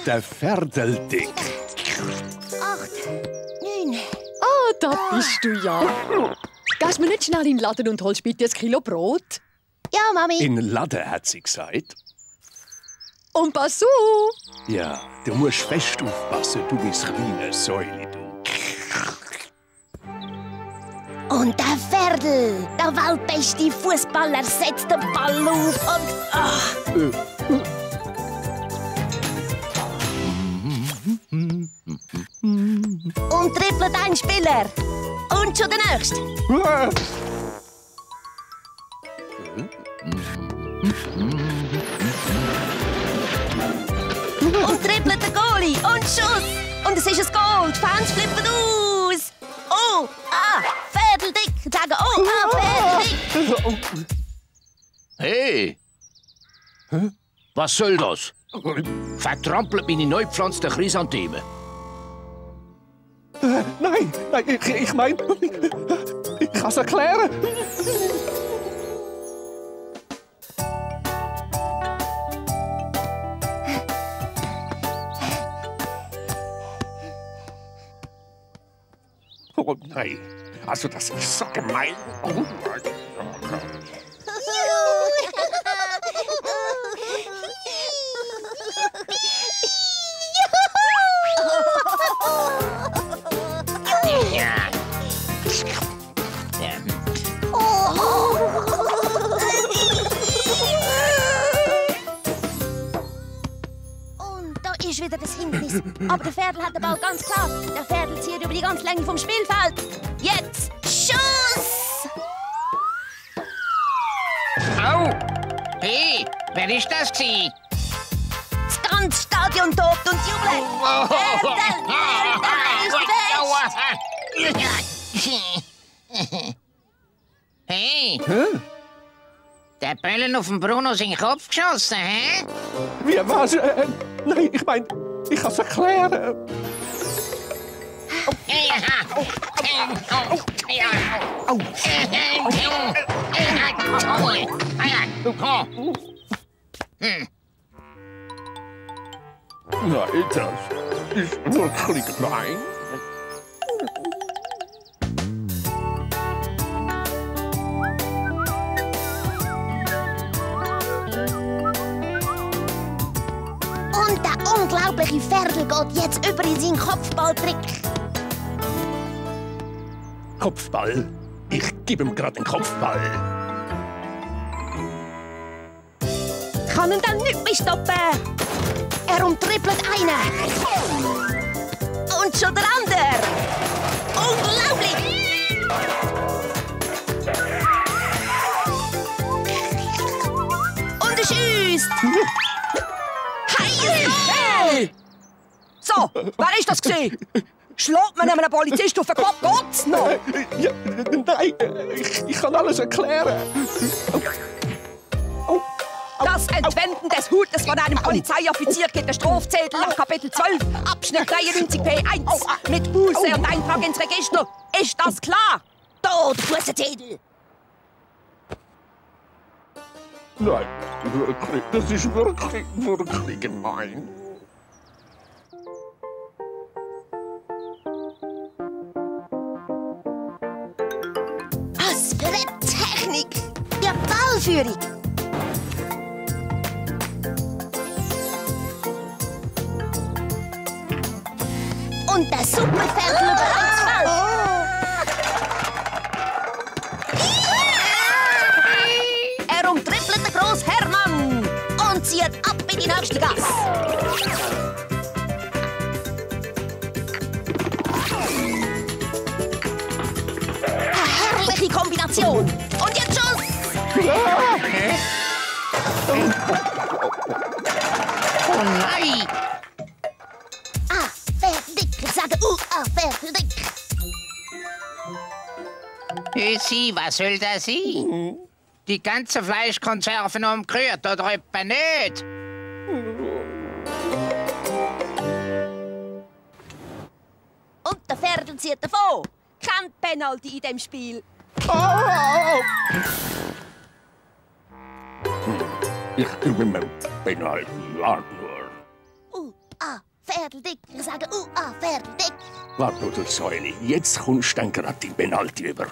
Der Ferdel dick. 8, 9. Ah, da bist du ja. Gehst du mir nicht schnell in den Laden und holst bitte ein Kilo Brot? Ja, Mami. In den Laden, hat sie gesagt. Und pass auf! Ja, du musst fest aufpassen, du bist kleine Säule, du. Und der Ferdel, der weltbeste Fußballer, setzt den Ball auf und... Und trippelt ein Spieler. Und schon der Nächste. Und trippelt der Goalie. Und Schuss. Und es ist ein Goal. Die Fans flippen aus. Oh, Ferdel dick. Sagen, Ferdel dick. Hey! Was soll das? Vertrampelt meine neu gepflanzten Chrysanthemen. Nein, ich meine, ich kann es erklären. Oh nein, also das ist so gemein. Oh mein Gott. Wieder das Hindernis. Aber der Ferdel hat den Ball ganz klar. Der Ferdel zieht über die ganze Länge vom Spielfeld. Jetzt Schuss! Au! Hey, wer ist das gewesen? Das ganze Stadion tobt und jubelt. Ferdel ist best! Hey! Der Böllen auf den Bruno in den Kopf geschossen, hä? Wie was? Nein, ich meine, ich kann es erklären. Nein, das ist wirklich gemein. Und der unglaubliche Ferdel geht jetzt über in seinen Kopfballtrick. Kopfball? Ich gebe ihm gerade den Kopfball. Kann ihn dann nicht mehr stoppen. Er umtrippelt einen. Und schon der andere. Unglaublich! Und er schießt. Hey! So, wer ist das gewesen? Schlägt man einem Polizist auf den Kopf? Geht's noch? Ja, nein, ich kann alles erklären. Das Entwenden des Hutes von einem Polizeioffizier geht der Strafzettel nach Kapitel 12, Abschnitt 93p1 mit Buße und Eintrag ins Register. Ist das klar? Tot, Bußzettel! Nein, wirklich, das ist wirklich gemein. Was für eine Technik! Der Ballführung! Und der Superferdel über das Feld! Er umtrippelt den Gross Hermann und zieht ab in die nächste Gasse. Eine herrliche Kombination. Und jetzt Schuss! Oh nein! Ferdel dick. Ich sage Ferdel dick. Sie, was soll das sein? Die ganze Fleischkonserven umgerührt oder etwa nicht? Und der Ferdel zieht davon. Kein Penalty in dem Spiel. Ich gebe mir Penalty. Warte nur. Ferdel dick. Ich sage Ferdel dick. Warte nur, du Säule. Jetzt kommst du dann gerade die Penalty über.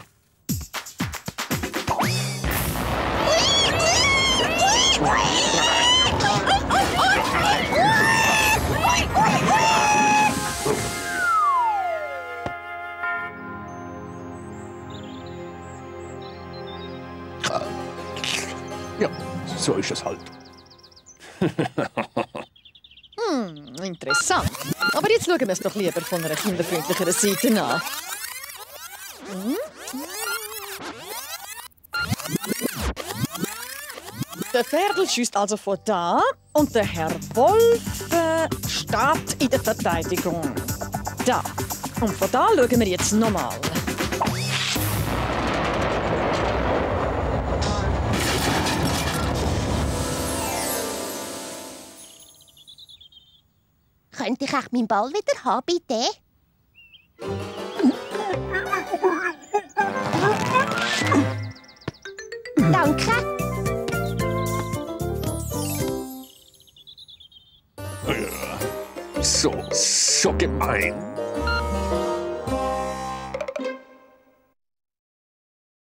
Ja, so ist es halt. Interessant. Aber jetzt schauen wir es doch lieber von einer kinderfreundlicheren Seite an. Der Ferdel schießt also von da und der Herr Wolf steht in der Verteidigung. Da. Und von da schauen wir jetzt nochmal. Könnte ich auch meinen Ball wieder haben, bitte? Danke. So gemein.